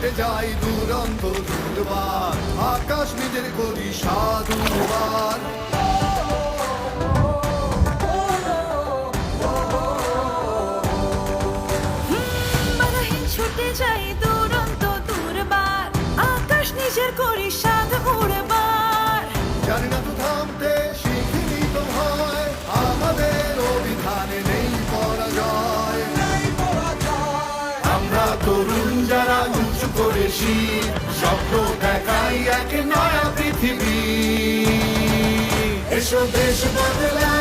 ছুটে যাই দুরন্ত দুর্বার, আকাশ নিজের করি সাধুবার। ছুটে যাই দুরন্ত দুর্বার, আকাশ নিজের করি সাধ উড়বার। জানি না তো থামতে, শিখিনি তো ভয়, আমাদের অভিধানে নেই পরাজয়। আমরা তরুণ যারা উঁচু করে শির, স্বপ্ন দেখাই এক নয়া পৃথিবী। এসো দেশ বদলা